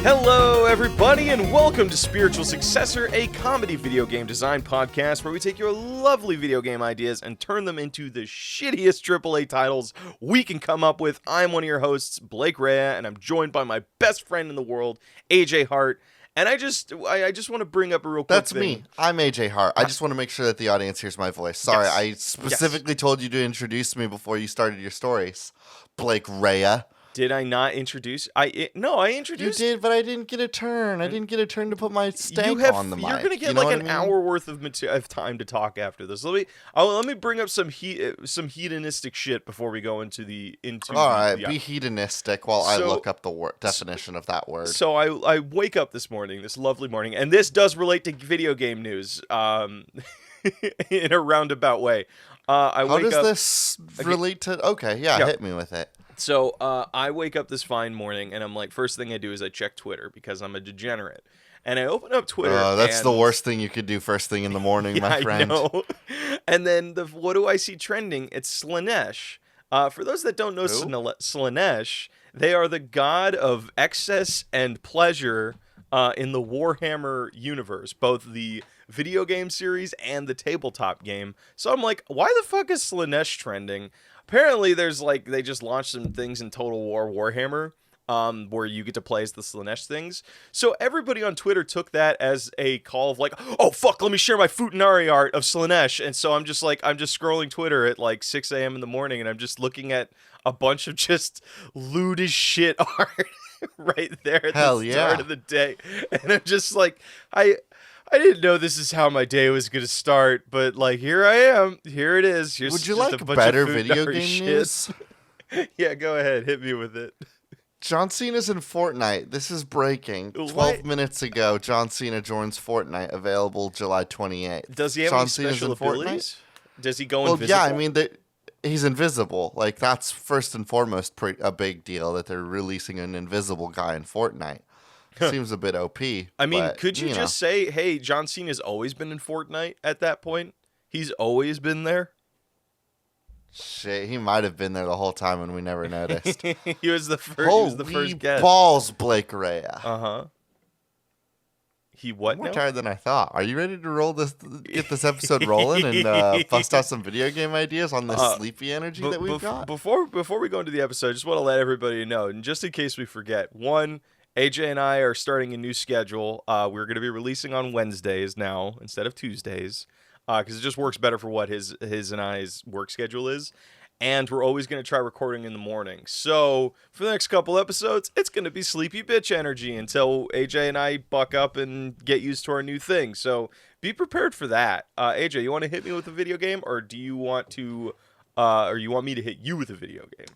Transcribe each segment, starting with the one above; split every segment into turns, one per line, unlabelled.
Hello, everybody, and welcome to Spiritual Successor, a comedy video game design podcast where we take your lovely video game ideas and turn them into the shittiest AAA titles we can come up with. I'm one of your hosts, Blake Rhea, and I'm joined by my best friend in the world, AJ Hart. And I just want to bring up a real quick
That's
thing.
me. I'm AJ Hart. I just want to make sure that the audience hears my voice. Sorry,
Yes.
I specifically told you to introduce me before you started your stories. Blake Rhea.
Did I not introduce? I introduced.
You did, but I didn't get a turn. I didn't get a turn to put my stank on the mic.
You're gonna get an hour worth of time to talk after this. Let me bring up some hedonistic shit before we go into the.
All right, be hedonistic while I look up the definition of that word.
So I wake up this lovely morning, and this does relate to video game news, in a roundabout way.
How does this relate to? Okay, yeah, hit me with it.
So I wake up this fine morning, and I'm like, first thing I do is I check Twitter because I'm a degenerate. And I open up Twitter.
That's the worst thing you could do first thing in the morning, my friend.
I know. And then what do I see trending? It's Slaanesh. For those that don't know Slaanesh, they are the god of excess and pleasure in the Warhammer universe, both the video game series and the tabletop game. So I'm like, why the fuck is Slaanesh trending? Apparently, they just launched some things in Total War Warhammer, where you get to play as the Slaanesh things. So everybody on Twitter took that as a call of like, oh fuck, let me share my Futanari art of Slaanesh. And so I'm just scrolling Twitter at like 6 a.m. in the morning, and I'm just looking at a bunch of just lewd as shit art right there at the start of the day. And I'm just like, I didn't know this is how my day was going to start, but like, here I am. Here it is. Here's
Would you
just
like
a bunch
better
of
video game
shit.
news?
Yeah, go ahead. Hit me with it.
John Cena's in Fortnite. This is breaking. 12 minutes ago, John Cena joins Fortnite, available July 28th.
Does he have any special abilities? Does he go invisible?
Yeah, I mean, he's invisible. Like, that's first and foremost a big deal that they're releasing an invisible guy in Fortnite. Seems a bit OP.
I mean, could you just say, hey, John Cena's always been in Fortnite at that point? He's always been there?
Shit, he might have been there the whole time and we never noticed.
He was the first guest.
Balls, Blake Rhea.
Uh-huh. He what
More
now?
tired than I thought. Are you ready to get this episode rolling and bust out some video game ideas on this sleepy energy that we've got?
Before we go into the episode, I just want to let everybody know, and just in case we forget, one, AJ and I are starting a new schedule. We're going to be releasing on Wednesdays now instead of Tuesdays, because it just works better for what his and I's work schedule is. And we're always going to try recording in the morning. So for the next couple episodes, it's going to be sleepy bitch energy until AJ and I buck up and get used to our new thing. So be prepared for that. AJ, you want to hit me with a video game, or do you want to, or you want me to hit you with a video game?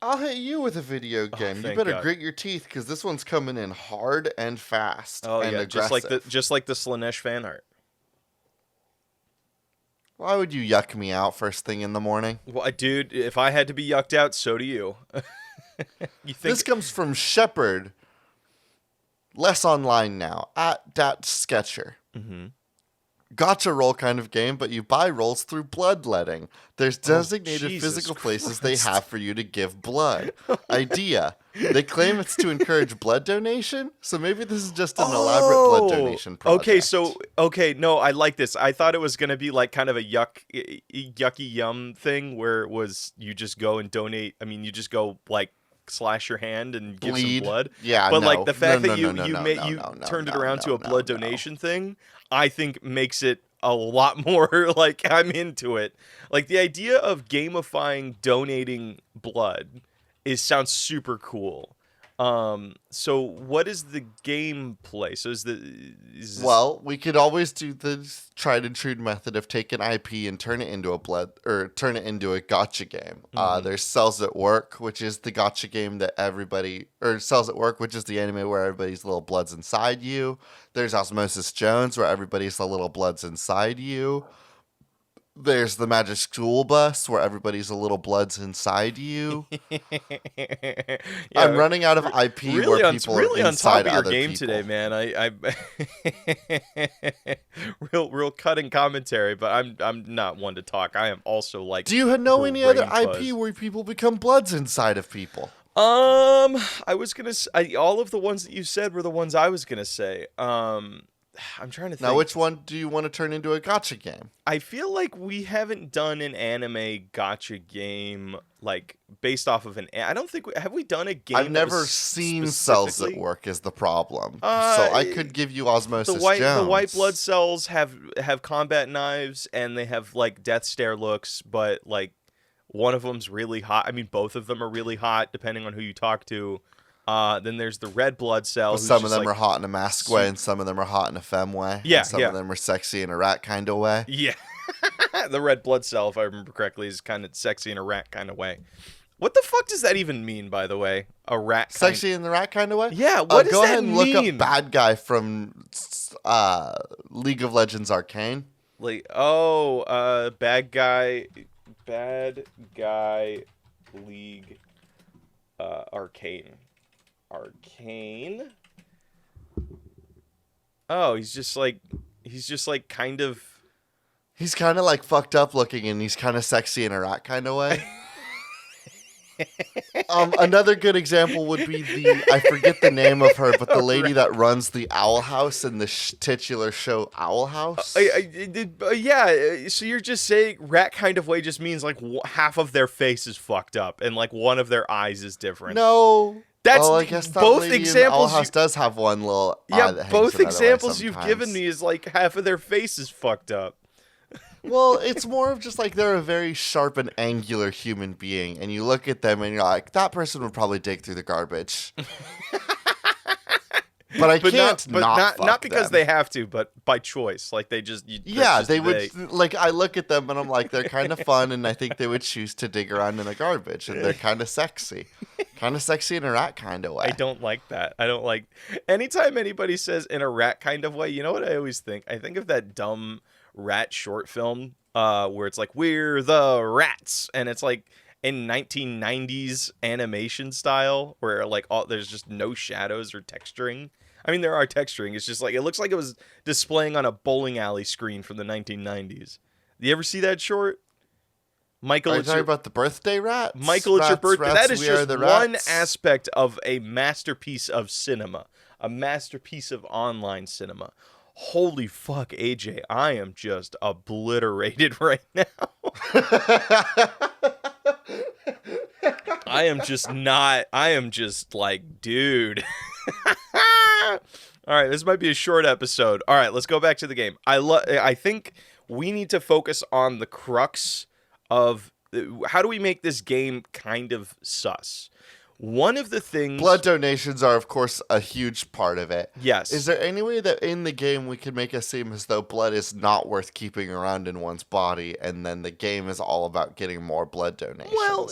I'll hit you with a video game. You better grit your teeth because this one's coming in hard and fast.
Oh,
and
yeah,
aggressive.
just like the Slaanesh fan art.
Why would you yuck me out first thing in the morning?
Well, dude, if I had to be yucked out, so do you. You think
this comes from Shepard. Less online now at Dat Sketcher.
Mm-hmm.
Gotcha roll kind of game, but you buy rolls through bloodletting. There's designated physical places they have for you to give blood. Idea. They claim it's to encourage blood donation, so maybe this is just an elaborate blood donation project.
No, I like this. I thought it was going to be like kind of a yucky yum thing where it was you just go and donate. I mean, you just go like slash your hand and give some blood.
Yeah,
but like the fact that you turned it around to a blood donation thing, I think makes it a lot more like I'm into it. Like the idea of gamifying donating blood sounds super cool. So what is the gameplay? So
well, we could always do the tried and true method of take an IP and turn it into a gotcha game.
Mm-hmm.
There's Cells at Work, which is the gotcha game that Cells at Work, which is the anime where everybody's little blood's inside you. There's Osmosis Jones, where everybody's the little blood's inside you. There's the Magic School Bus, where everybody's a little blood's inside you.
Yeah,
I'm running out of IP
really
where people
really
are inside
on top of
other
your game
people.
today, man. I real cutting commentary, but I'm not one to talk. I am also like.
Do you know any other
brain
IP
fuzz.
where people become bloods inside of people?
I was gonna. All of the ones that you said were the ones I was gonna say. I'm trying to think.
Now, which one do you want to turn into a gotcha game?
I feel like we haven't done an anime gotcha game like based off of an. I don't think have we done a game.
I've never seen cells at work is the problem. So I could give you Osmosis Jones.
The white blood cells have combat knives and they have like death stare looks, but like one of them's really hot. I mean, both of them are really hot depending on who you talk to. Then there's the red blood cell.
Well, some of them are hot in a mask way, and some of them are hot in a femme way.
Yeah,
and some of them are sexy in a rat kind of way.
Yeah. The red blood cell, if I remember correctly, is kind of sexy in a rat kind of way. What the fuck does that even mean, by the way? A rat
sexy in the rat kind of way?
Yeah, what does
go
that
ahead and
mean?
look up bad guy from League of Legends Arcane.
Like, bad guy League Arcane. Oh, he's just like kind of.
He's kind of like fucked up looking, and he's kind of sexy in a rat kind of way. Another good example would be I forget the name of her, but the lady that runs the Owl House in the titular show Owl House.
Yeah, so you're just saying rat kind of way just means like half of their face is fucked up and like one of their eyes is different.
No.
That's
I guess that
both
lady
examples.
In Owl House does have one little eye that hangs
both examples
sometimes.
You've given me is like half of their face is fucked up.
Well, it's more of just like they're a very sharp and angular human being, and you look at them and you're like, that person would probably dig through the garbage. But I can't
not because they have to, but by choice. Like they just
would like I look at them and I'm like, they're kind of fun, and I think they would choose to dig around in the garbage, and they're kind of sexy in a rat kind of way.
I don't like that. I don't like anytime anybody says in a rat kind of way. You know what I always think? I think of that dumb rat short film where it's like we're the rats, and it's like in 1990s animation style where like there's just no shadows or texturing. I mean, there are texturing. It's just like it looks like it was displaying on a bowling alley screen from the 1990s. You ever see that short? Michael,
are you talking about the birthday rats?
Michael, it's your birthday.
Rats,
that is just one aspect of a masterpiece of cinema, a masterpiece of online cinema. Holy fuck, AJ, I am just obliterated right now. I am just like, dude. All right, this might be a short episode. All right, let's go back to the game. I think we need to focus on the crux of how do we make this game kind of sus. One of the things...
Blood donations are, of course, a huge part of it.
Yes.
Is there any way that in the game we can make it seem as though blood is not worth keeping around in one's body, and then the game is all about getting more blood donations?
Well,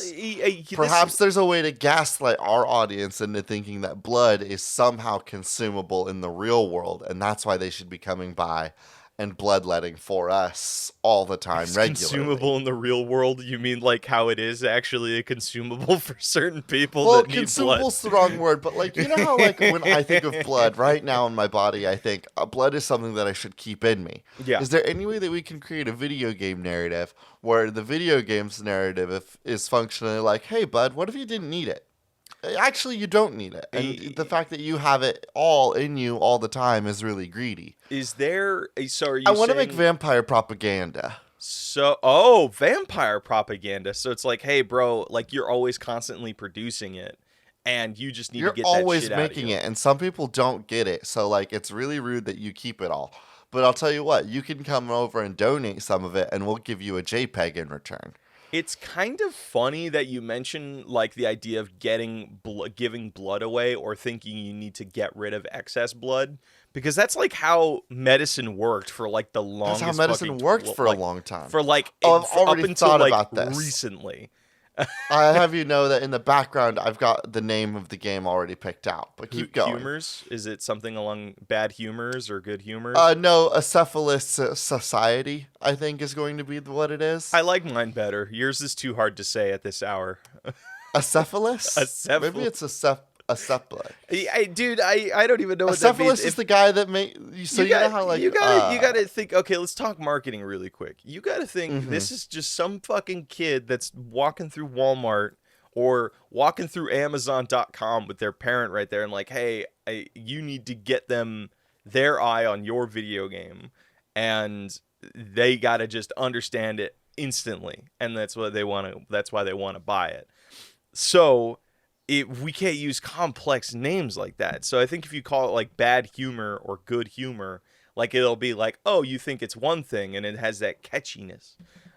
perhaps there's a way to gaslight our audience into thinking that blood is somehow consumable in the real world, and that's why they should be coming by and bloodletting for us all the time, regularly.
Consumable in the real world? You mean like how it is actually a consumable for certain people
that
need blood? Well,
consumable's the wrong word, but like, you know how like when I think of blood right now in my body, I think blood is something that I should keep in me.
Yeah.
Is there any way that we can create a video game narrative where the video game's narrative is functionally like, hey, bud, what if you didn't need it? Actually, you don't need it. And the fact that you have it all in you all the time is really greedy.
Is there... So are you
I want to make vampire propaganda.
So, vampire propaganda. So it's like, hey, bro, like you're always constantly producing it. And you just need to get that shit out of you.
You're always making it. And some people don't get it. So, like, it's really rude that you keep it all. But I'll tell you what. You can come over and donate some of it, and we'll give you a JPEG in return.
It's kind of funny that you mention like the idea of giving blood away or thinking you need to get rid of excess blood, because that's like how medicine worked for like the longest.
That's how medicine worked for a long time.
For like
I've already
up until
thought
like
about this
recently.
I have you know that in the background I've got the name of the game already picked out, but keep going.
Humors? Is it something along bad humors or good humors?
No, Acephalous Society, I think, is going to be what it is.
I like mine better. Yours is too hard to say at this hour.
Acephalous? Maybe it's Acephalous.
Dude, I don't even know what that means.
Acephalous is the guy that made... So you know how like...
You gotta think... Okay, let's talk marketing really quick. You gotta think this is just some fucking kid that's walking through Walmart or walking through Amazon.com with their parent right there and like, hey, you need to get them their eye on your video game, and they got to just understand it instantly, and that's what they want to. That's why they want to buy it. So we can't use complex names like that. So I think if you call it like bad humor or good humor, like it'll be like, oh, you think it's one thing, and it has that catchiness.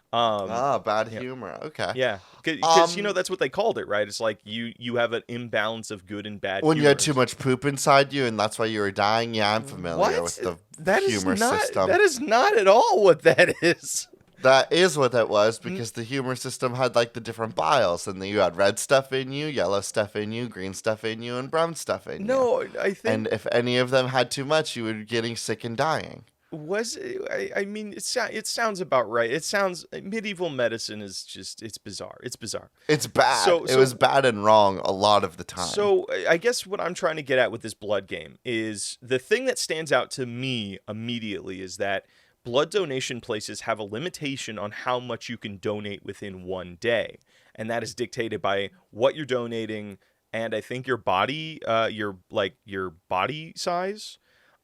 Bad
Yeah.
humor. Okay.
Yeah, because that's what they called it, right? It's like you have an imbalance of good and bad.
When
humor.
you had too much poop inside you, and that's why you were dying. Yeah, I'm familiar with the humor system.
That is not at all what that is.
That is what that was, because the humor system had like the different biles, and then you had red stuff in you, yellow stuff in you, green stuff in you, and brown stuff in you.
No, I think.
And if any of them had too much, you were getting sick and dying.
I mean, it sounds about right. It sounds medieval medicine is just it's bizarre. It's bizarre.
It's bad. It was bad and wrong a lot of the time.
So I guess what I'm trying to get at with this blood game is the thing that stands out to me immediately is that blood donation places have a limitation on how much you can donate within one day, and that is dictated by what you're donating and I think your body, your body size.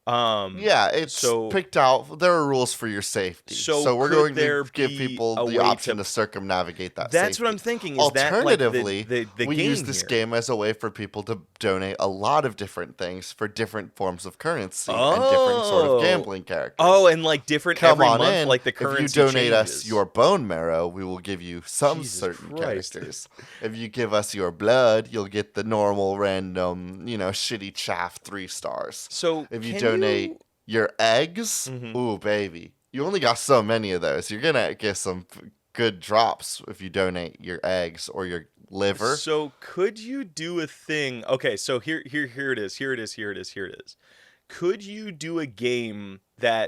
It's picked out. There are rules for your safety. So we're going to give people the option to circumnavigate that.
That's what I'm thinking. Is
alternatively,
that like
we use this game as a way for people to donate a lot of different things for different forms of currency and different sort of gambling characters.
Oh, and like different every month, like the currency.
If you donate
changes.
us your bone marrow, we will give you some
Jesus
certain
Christ.
characters. If you give us your blood, you'll get the normal, random, shitty chaff 3 stars.
So
if you donate your eggs, ooh, baby. You only got so many of those. You're going to get some good drops if you donate your eggs or your liver.
So could you do a thing? Okay, so here it is. Could you do a game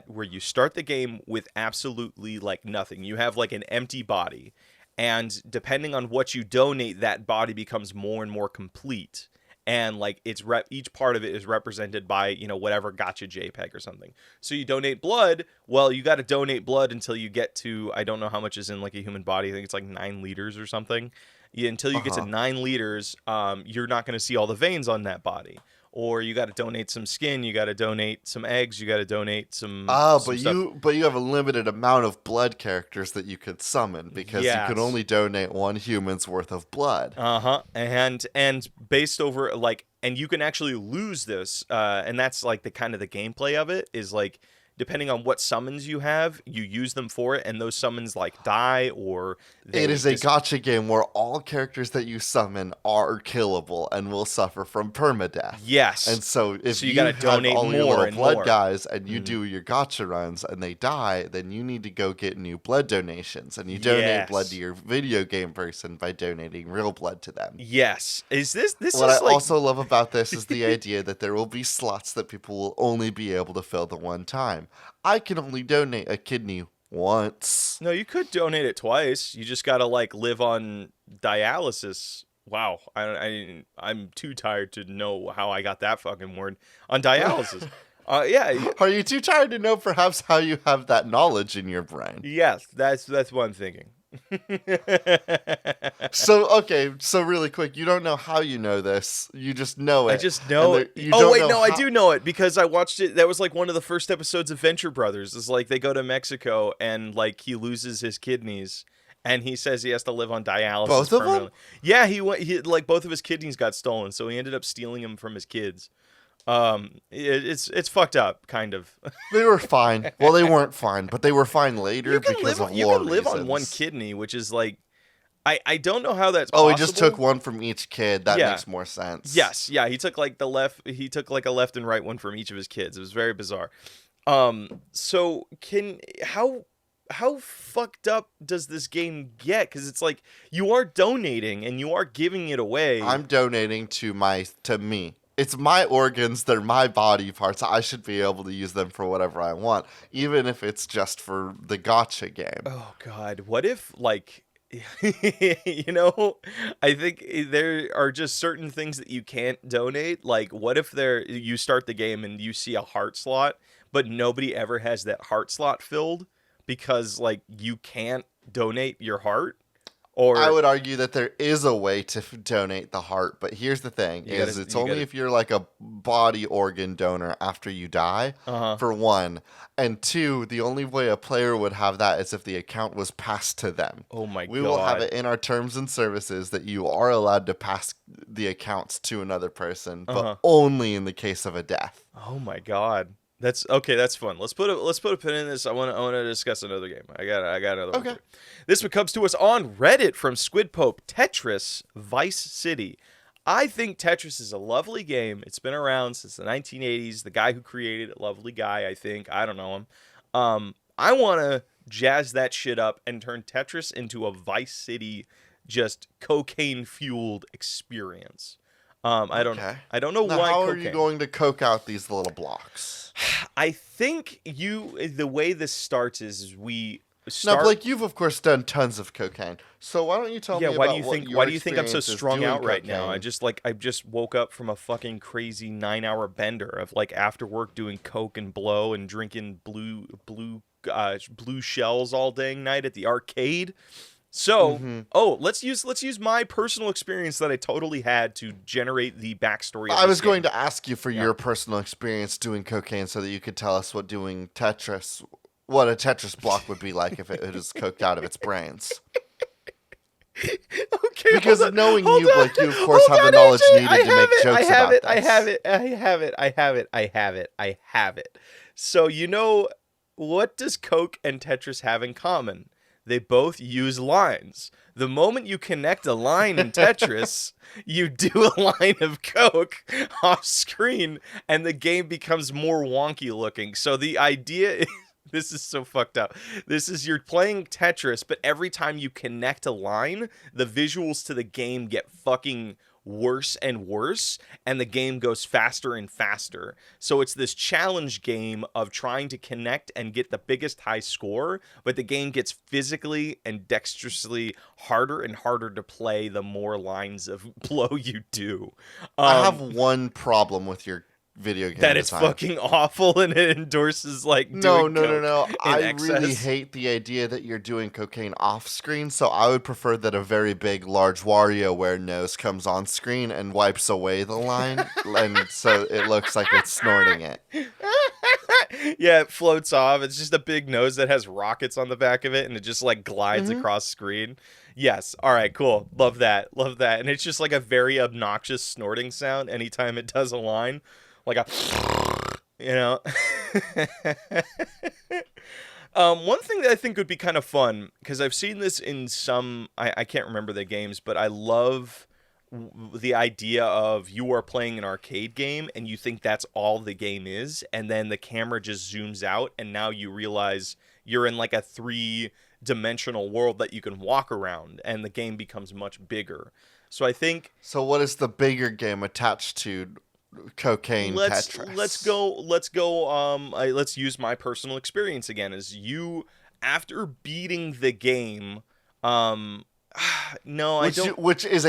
where you start the game with absolutely like nothing? You have like an empty body, and depending on what you donate, that body becomes more and more complete. And like each part of it is represented by whatever gacha JPEG or something. So you donate blood. Well, you got to donate blood until you get to, I don't know how much is in like a human body. I think it's like 9 liters or something. Until you get to 9 liters, you're not going to see all the veins on that body. Or you got to donate some skin. You got to donate some eggs. You got to donate some.
But you have a limited amount of blood characters that you could summon because you can only donate 1 human's worth of blood.
And based over and you can actually lose this. And that's like the kind of the gameplay of it is like. Depending on what summons you have, you use them for it, and those summons like die or.
It is a gacha game where all characters that you summon are killable and will suffer from permadeath.
Yes.
And so if you
gotta
have
donate
all your
more
little
and
blood
more.
guys and you do your gacha runs and they die, then you need to go get new blood donations, and you donate blood to your video game person by donating real blood to them.
Yes.
What I also love about this is the idea that there will be slots that people will only be able to fill the one time. I can only donate a kidney once.
No, you could donate it twice. You just gotta live on dialysis. Wow, I'm too tired to know how I got that fucking word on dialysis. Yeah.
Are you too tired to know perhaps how you have that knowledge in your brain?
Yes, that's what I'm thinking.
So really quick, you don't know how you know this. You just know it.
I just know it. I do know it because I watched it. That was like one of the first episodes of Venture Brothers. It's like they go to Mexico and like he loses his kidneys and he says he has to live on dialysis.
Both of them?
Yeah, he like both of his kidneys got stolen, so he ended up stealing them from his kids. It's fucked up, kind of.
They were fine. Well, they weren't fine, but they were fine later because of war
You can live
reasons.
on one kidney, which is like, I don't know how that's possible.
Oh, he just took one from each kid. That makes more sense.
Yes, yeah, he took like a left and right one from each of his kids. It was very bizarre. So how fucked up does this game get? Because it's like you are donating and you are giving it away.
I'm donating to me. It's my organs, they're my body parts. I should be able to use them for whatever I want, even if it's just for the gacha game.
Oh, God. What if, I think there are just certain things that you can't donate. Like, what if you start the game and you see a heart slot, but nobody ever has that heart slot filled because, you can't donate your heart?
I
Or
would argue that there is a way to donate the heart, but here's the thing:
you gotta,
is it's
you
only
gotta,
if you're like a body organ donor after you die,
uh-huh.
for one, and two, the only way a player would have that is if the account was passed to them.
Oh my
We will have
God.
it in our terms and services that you are allowed to pass the accounts to another person,
Uh-huh.
but only in the case of a death.
Oh my God. That's okay. That's fun. Let's put a pin in this. I want to discuss another game. I got another one for
Okay.
you. This one comes to us on Reddit from Squid Pope. Tetris Vice City. I think Tetris is a lovely game. It's been around since the 1980s. The guy who created it, lovely guy. I think I don't know him. I want to jazz that shit up and turn Tetris into a Vice City, just cocaine fueled experience.
Okay.
I don't know
Now,
why
how
cocaine.
are you going to coke out these little blocks?
I think the way this starts is we
Now,
start.
Blake, you've of course done tons of cocaine. So why don't you tell
Yeah,
me
why do
about
you
what
think?
your
Why do you think I'm so
experience is
strung
doing
out right now?
cocaine?
I just woke up from a fucking crazy 9-hour bender of like after work doing coke and blow and drinking blue shells all day and night at the arcade. So,
Mm-hmm.
let's use my personal experience that I totally had to generate the backstory of
I
this
was going
game.
to ask you for
Yeah.
your personal experience doing cocaine so that you could tell us what a Tetris block would be like if it was coked out of its brains.
Okay,
Because
hold on,
knowing
hold
you,
on,
Blake, you of course
hold
have the
on,
knowledge
AJ,
needed to make jokes about this.
I have it. So what does Coke and Tetris have in common? They both use lines. The moment you connect a line in Tetris, you do a line of Coke off screen, and the game becomes more wonky looking. So the idea is. This is so fucked up. This is you're playing Tetris, but every time you connect a line, the visuals to the game get fucking worse and worse, and the game goes faster and faster. So it's this challenge game of trying to connect and get the biggest high score, but the game gets physically and dexterously harder and harder to play the more lines of blow you do.
I have one problem with your video game
That it's
design.
fucking awful and it endorses like
No,
doing
no.
coke in
I
excess.
really hate the idea that you're doing cocaine off screen, so I would prefer that a very big, large WarioWare nose comes on screen and wipes away the line, and so it looks like it's snorting it.
Yeah, it floats off. It's just a big nose that has rockets on the back of it, and it just like glides
Mm-hmm.
across screen. Yes. All right. Cool. Love that. Love that. And it's just like a very obnoxious snorting sound anytime it does a line, like a, you know. One thing that I think would be kind of fun, because I've seen this in some, I can't remember the games, but I love the idea of you are playing an arcade game and you think that's all the game is, and then the camera just zooms out and now you realize you're in like a 3-dimensional world that you can walk around, and the game becomes much bigger. So I think
So what is the bigger game attached to cocaine Tetris?
let's use my personal experience again. As you, after beating the game, no, I don't.
Which is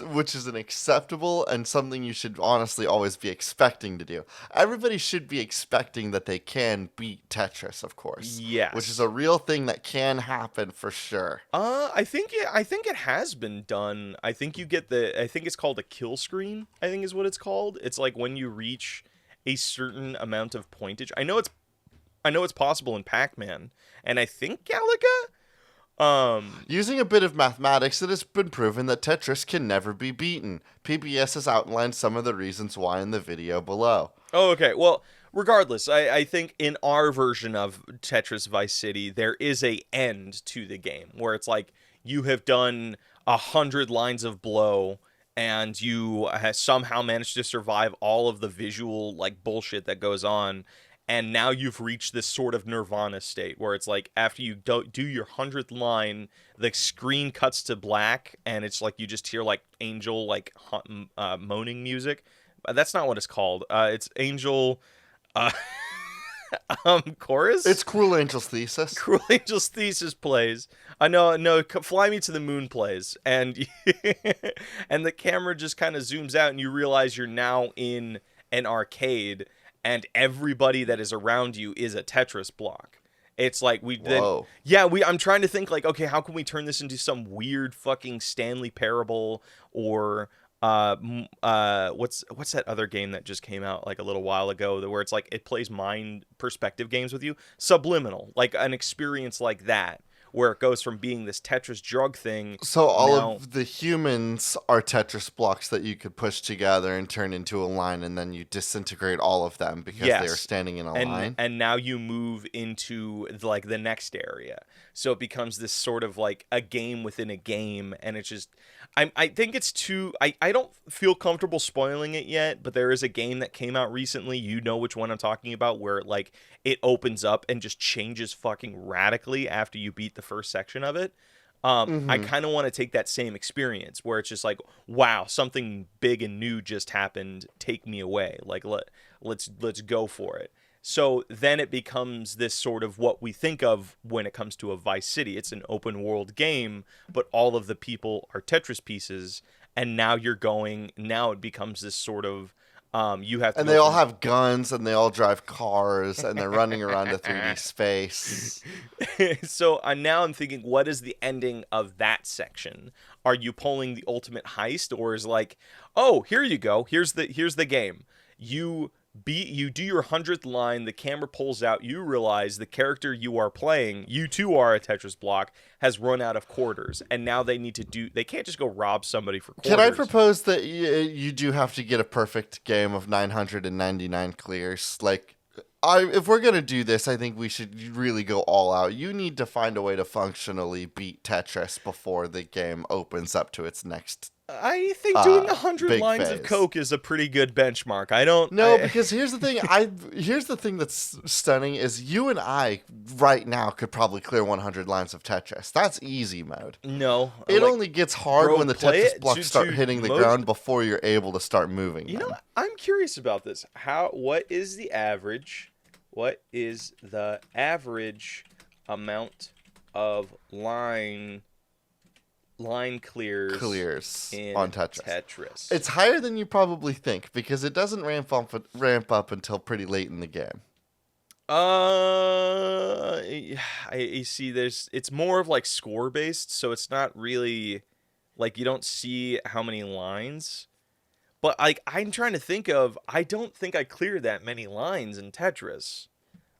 which is an acceptable and something you should honestly always be expecting to do. Everybody should be expecting that they can beat Tetris, of course.
Yes.
Which is a real thing that can happen for sure.
I think it has been done. I think I think it's called a kill screen, I think is what it's called. It's like when you reach a certain amount of pointage. I know it's possible in Pac-Man, and I think Galaga.
Using a bit of mathematics, it has been proven that Tetris can never be beaten. PBS has outlined some of the reasons why in the video below.
Oh, okay. Well, regardless, I think in our version of Tetris Vice City, there is a end to the game where it's like you have done 100 lines of blow and you have somehow managed to survive all of the visual like bullshit that goes on. And now you've reached this sort of nirvana state where it's like after you do your 100th line, the screen cuts to black and it's like you just hear like angel like moaning music. That's not what it's called. It's angel chorus.
It's Cruel Angel's Thesis.
Cruel Angel's Thesis plays. No, Fly Me to the Moon plays, and and the camera just kind of zooms out, and you realize you're now in an arcade, and everybody that is around you is a Tetris block. It's like we then,
Whoa.
yeah, I'm trying to think like, okay, how can we turn this into some weird fucking Stanley Parable or what's that other game that just came out like a little while ago where it's like it plays mind perspective games with you, Subliminal, like an experience like that where it goes from being this Tetris drug thing.
So all
now,
of the humans are Tetris blocks that you could push together and turn into a line, and then you disintegrate all of them because they are standing in a line.
And now you move into like the next area, so it becomes this sort of like a game within a game, and it's just I think it's too I don't feel comfortable spoiling it yet, but there is a game that came out recently, you know which one I'm talking about, where like it opens up and just changes fucking radically after you beat the first section of it. I kind of want to take that same experience where it's just like, wow, something big and new just happened. Take me away. Like let's go for it. So then it becomes this sort of what we think of when it comes to a Vice City. It's an open world game, but all of the people are Tetris pieces. And now it becomes this sort of, you have to.
And they all have guns, and they all drive cars, and they're running around a 3D space.
So now I'm thinking, what is the ending of that section? Are you pulling the ultimate heist, or is like, oh, here you go. Here's the game. You do your 100th line, the camera pulls out, you realize the character you are playing, you too are a Tetris block, has run out of quarters, and now they can't just go rob somebody for quarters.
Can I propose that you do have to get a perfect game of 999 clears? Like, if we're going to do this, I think we should really go all out. You need to find a way to functionally beat Tetris before the game opens up to its next
I think doing 100 lines
phase
of coke is a pretty good benchmark. I don't
know. Because here's the thing. Here's the thing that's stunning is you and I right now could probably clear 100 lines of Tetris. That's easy mode.
No.
It only gets hard when the Tetris blocks start hitting the ground before you're able to start moving.
You know, I'm curious about this. What is the average amount of line clears
on
Tetris?
It's higher than you probably think because it doesn't ramp up until pretty late in the game.
I see. It's more of like score based, so it's not really like you don't see how many lines. But like I'm trying to think of, I don't think I cleared that many lines in Tetris.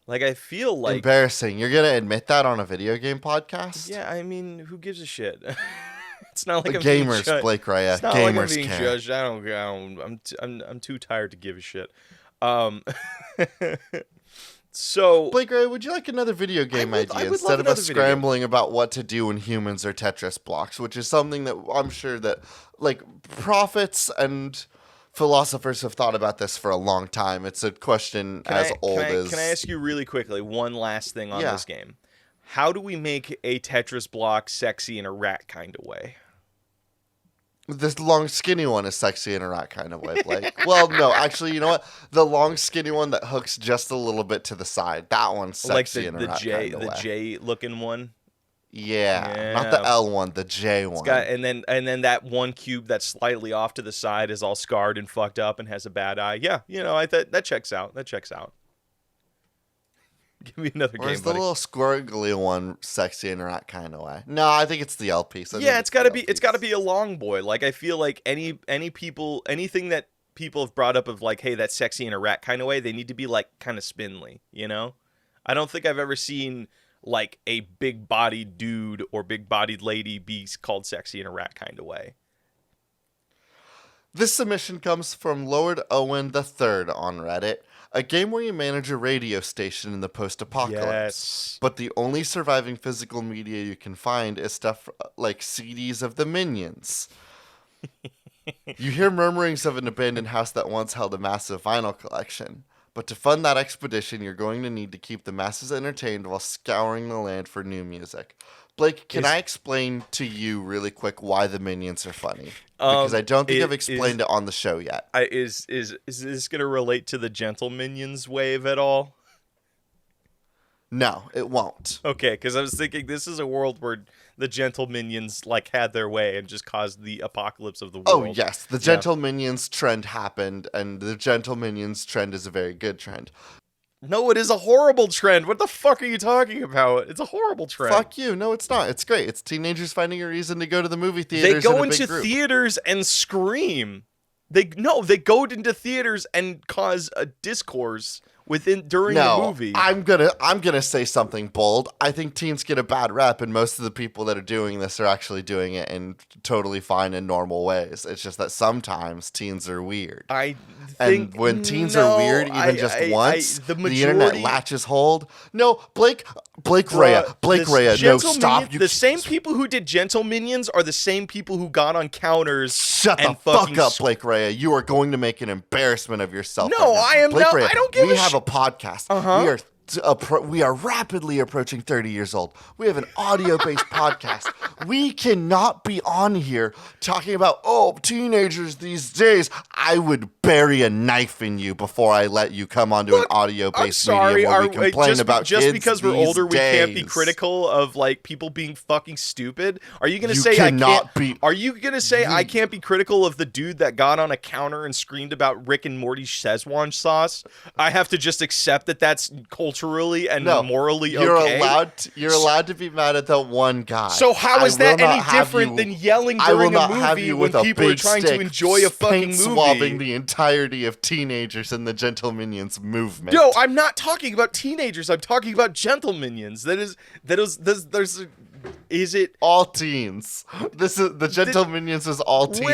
Like I feel like
embarrassing. You're gonna admit that on a video game podcast?
Yeah, I mean, who gives a shit? It's not like
the
I'm
gamers,
being
Blake Raya.
It's not
gamers
like I'm being
care.
judged. I'm too tired to give a shit. So
Blake Raya, would you like another video game idea instead of us scrambling about what to do when humans are Tetris blocks, which is something that I'm sure that like prophets and philosophers have thought about this for a long time. It's a question as old as...
Can I ask you really quickly one last thing on this game? How do we make a Tetris block sexy in a rat kind of way?
This long, skinny one is sexy in a rat kind of way, Blake. Well, no, actually, you know what? The long, skinny one that hooks just a little bit to the side, that one's sexy in a rat kind of way.
The J-looking one?
Yeah, not the L one, the J one.
And then that one cube that's slightly off to the side is all scarred and fucked up and has a bad eye. Yeah, that checks out. That checks out. Give me another game,
Or is the
buddy.
little squiggly one sexy in a rat kind of way? No, I think it's the L piece.
It's got to be a long boy. Like I feel like anything that people have brought up of like, hey, that's sexy in a rat kind of way, they need to be like kind of spindly, you know? I don't think I've ever seen like a big-bodied dude or big-bodied lady be called sexy in a rat kind of way.
This submission comes from Lord Owen III on Reddit. A game where you manage a radio station in the post-apocalypse.
Yes.
But the only surviving physical media you can find is stuff like CDs of the Minions. You hear murmurings of an abandoned house that once held a massive vinyl collection. But to fund that expedition, you're going to need to keep the masses entertained while scouring the land for new music. Blake, can I explain to you really quick why the Minions are funny? Because I don't think I've explained it on the show yet.
Is this going to relate to the Gentle-Minions wave at all?
No, it won't.
Okay, because I was thinking this is a world where the Gentle-Minions like had their way and just caused the apocalypse of the world.
Oh, yes. The Gentle-Minions trend happened, and the Gentle-Minions trend is a very good trend.
No, it is a horrible trend. What the fuck are you talking about? It's a horrible trend.
Fuck you. No, it's not. It's great. It's teenagers finding a reason to go to the movie
They
theaters
go
in a big
into
group.
theaters and scream. They go into theaters and cause a discourse during the movie.
I'm gonna say something bold. I think teens get a bad rep, and most of the people that are doing this are actually doing it in totally fine and normal ways. It's just that sometimes teens are weird. And when teens are weird, even just once, the internet latches hold. No, Blake Rea. No, stop.
The same people who did Gentle-Minions are the same people who got on counters.
Shut the fuck up, Blake Rea. You are going to make an embarrassment of yourself.
No, I am not.
Rea,
I don't give a shit.
We have a podcast. We are rapidly approaching 30 years old. We have an audio-based podcast. We cannot be on here talking about, teenagers these days. I would bury a knife in you before I let you come onto an audio-based medium where we complain about kids
just because we're older, we can't be
days.
critical of like people being fucking stupid. Are you gonna
You
say
cannot
I can't?
be-
Are you gonna say I can't be critical of the dude that got on a counter and screamed about Rick and Morty's Szechuan sauce? I have to just accept that that's culturally and morally
you're
okay.
You're allowed to be mad at that one guy.
So how is that any different than yelling during a movie when people are trying to enjoy a fucking movie?
Swabbing the entirety of teenagers in the Gentle-Minions movement.
No, I'm not talking about teenagers. I'm talking about Gentle-Minions. Is it
all teens? This is the Gentle-Minions is all teens.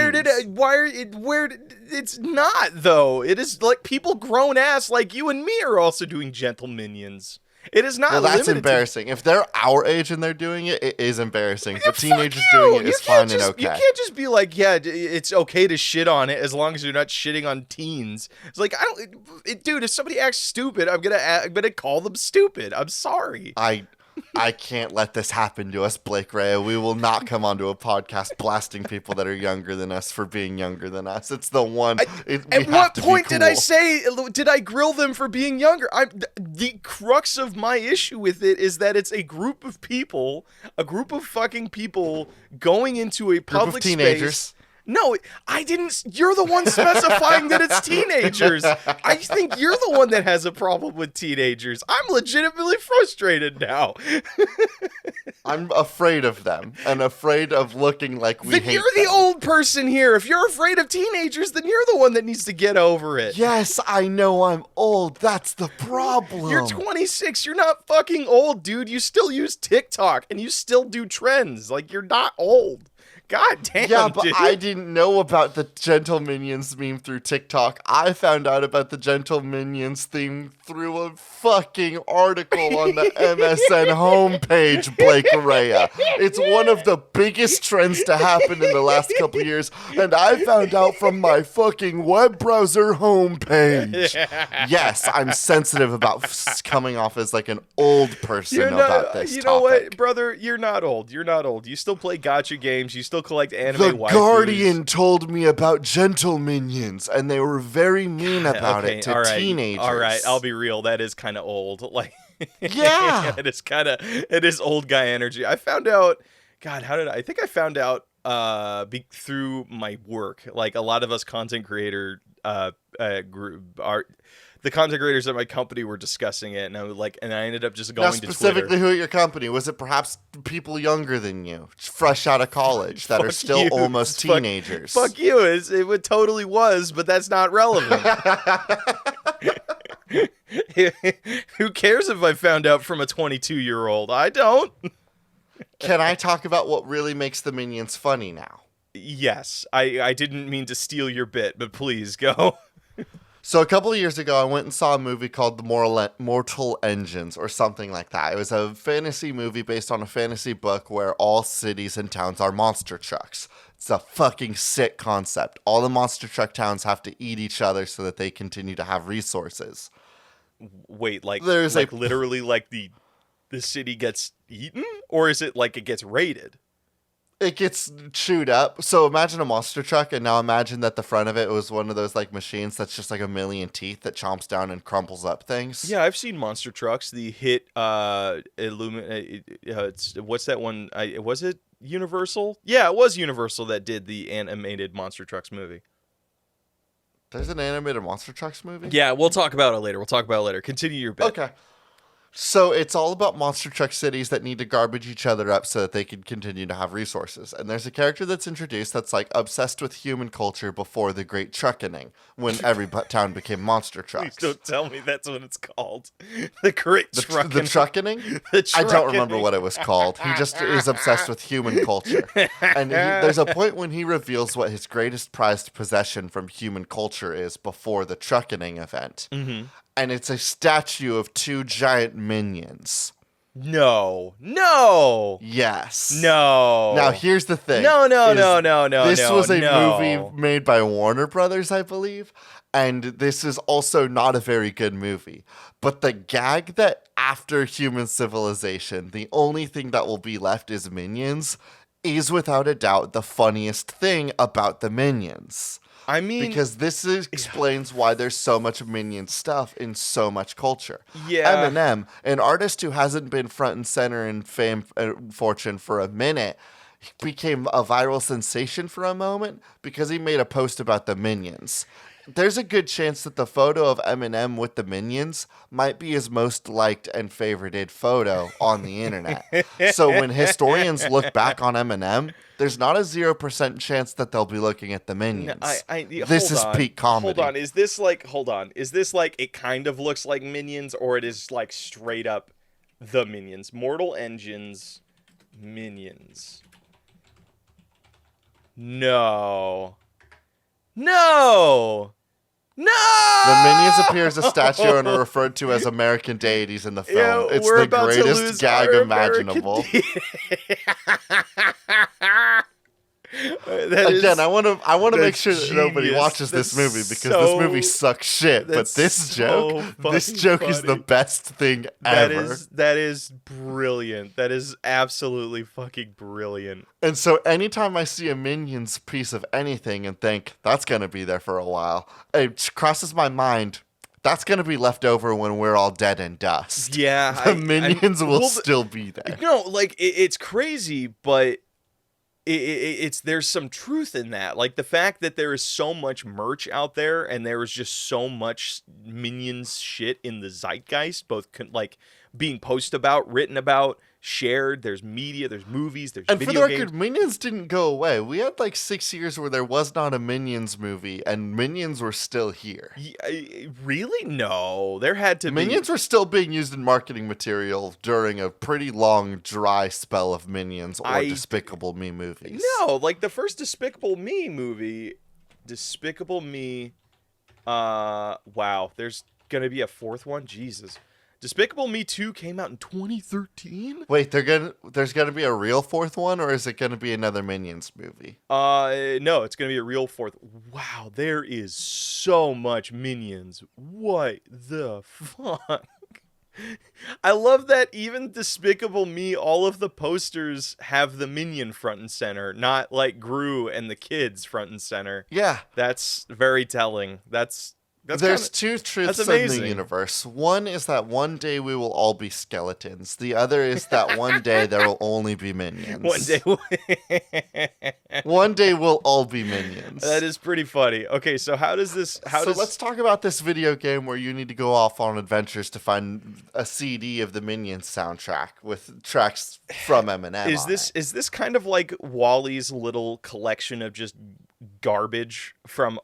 It's not though. It is like people grown ass like you and me are also doing Gentle-Minions. It is not.
Well, that's embarrassing. If they're our age and they're doing it, it is embarrassing. But teenagers doing it is fine and okay.
You can't just be like, yeah, it's okay to shit on it as long as you're not shitting on teens. It's like dude. If somebody acts stupid, I'm gonna call them stupid. I'm sorry.
I can't let this happen to us, Blake Rea. We will not come onto a podcast blasting people that are younger than us for being younger than us. It's the one.
At what point did I say? Did I grill them for being younger? The crux of my issue with it is that it's a group of people, a group of fucking people going into a public
teenagers.
space. No, I didn't. You're the one specifying that it's teenagers. I think you're the one that has a problem with teenagers. I'm legitimately frustrated now.
I'm afraid of them and afraid of looking like we hate them.
You're the old person here. If you're afraid of teenagers, then you're the one that needs to get over it.
Yes, I know I'm old. That's the problem.
You're 26. You're not fucking old, dude. You still use TikTok and you still do trends. Like, you're not old. God damn,
yeah, but
dude.
I didn't know about the Gentle-Minions meme through TikTok. I found out about the Gentle-Minions theme through a fucking article on the MSN homepage, Blake Rea. It's one of the biggest trends to happen in the last couple years, and I found out from my fucking web browser homepage. Yes, I'm sensitive about coming off as like an old person about this
You
topic.
know what, brother? You're not old. You're not old. You still play gacha games. You still collect anime
The
waifus.
Guardian told me about Gentle-Minions, and they were very mean about it to teenagers.
All right, I'll be real. That is kind of old. Like,
yeah,
it is old guy energy. I found out. God, I think I found out through my work. Like a lot of us content creator the content creators at my company were discussing it, and I ended up just going to Twitter.
Specifically, who at your company? Was it perhaps people younger than you, fresh out of college, that are still almost teenagers?
Fuck you! It totally was, but that's not relevant. Who cares if I found out from a 22-year-old? I don't.
Can I talk about what really makes the Minions funny now?
Yes, I didn't mean to steal your bit, but please go.
So a couple of years ago, I went and saw a movie called The Mortal Engines or something like that. It was a fantasy movie based on a fantasy book where all cities and towns are monster trucks. It's a fucking sick concept. All the monster truck towns have to eat each other so that they continue to have resources.
Wait, literally like the city gets eaten? Or is it like it gets raided?
It gets chewed up. So imagine a monster truck, and now imagine that the front of it was one of those like machines that's just like a million teeth that chomps down and crumples up things.
Yeah, I've seen monster trucks. The hit what's that one? Was it Universal? Yeah, it was Universal that did the animated monster trucks movie.
There's an animated Monster Trucks movie?
Yeah, we'll talk about it later. Continue your bit.
Okay. So it's all about monster truck cities that need to garbage each other up so that they can continue to have resources. And there's a character that's introduced that's like obsessed with human culture before the Great Truckening, when every town became monster trucks.
Please don't tell me that's what it's called. The Great Truckening.
The Truckening? I don't remember what it was called. He just is obsessed with human culture. And there's a point when he reveals what his greatest prized possession from human culture is before the Truckening event.
Mm-hmm.
And it's a statue of 2 giant minions.
No.
Yes.
No.
Now here's the thing.
No.
This was a movie made by Warner Brothers, I believe, and this is also not a very good movie. But the gag that after human civilization, the only thing that will be left is minions is without a doubt the funniest thing about the minions.
I mean,
because this explains why there's so much minion stuff in so much culture.
Yeah.
Eminem, an artist who hasn't been front and center in fame and fortune for a minute, became a viral sensation for a moment because he made a post about the minions. There's a good chance that the photo of Eminem with the minions might be his most liked and favorited photo on the internet. So when historians look back on Eminem, there's not a 0% chance that they'll be looking at the minions. This is peak comedy.
Hold on. Is this like it kind of looks like Minions, or it is like straight up the Minions? Mortal Engines Minions. No.
The minions appear as a statue and are referred to as American deities in the film. It's the greatest gag imaginable. Again, I want to make sure that nobody watches this movie because this movie sucks shit. But this joke is the best thing ever.
That is brilliant. That is absolutely fucking brilliant.
And so anytime I see a Minions piece of anything and think that's gonna be there for a while, it crosses my mind. That's going to be left over when we're all dead and dust.
Yeah.
The Minions will still be there.
No, like, it's crazy, but it's there's some truth in that. Like, the fact that there is so much merch out there and there is just so much Minions shit in the zeitgeist, both, like, being posted about, written about, shared. There's media, there's movies, there's video games.
And for the record, Minions didn't go away. We had like 6 years where there was not a Minions movie, and Minions were still here.
Really? No. There had to be.
Minions were still being used in marketing material during a pretty long, dry spell of Minions or Despicable Me movies.
No, like the first Despicable Me movie, Despicable Me, wow, there's going to be a fourth one? Jesus. Despicable Me 2 came out in 2013?
Wait, there's gonna be a real fourth one, or is it gonna be another Minions movie?
No, it's gonna be a real fourth. Wow, there is so much Minions. What the fuck? I love that even Despicable Me, all of the posters have the Minion front and center, not like Gru and the kids front and center.
Yeah.
That's very telling.
There's two truths in the universe. One is that one day we will all be skeletons. The other is that one day there will only be minions. One day we'll all be minions.
That is pretty funny. Okay, so let's
talk about this video game where you need to go off on adventures to find a CD of the Minions soundtrack with tracks from Eminem.
Is this kind of like Wall-E's little collection of just garbage from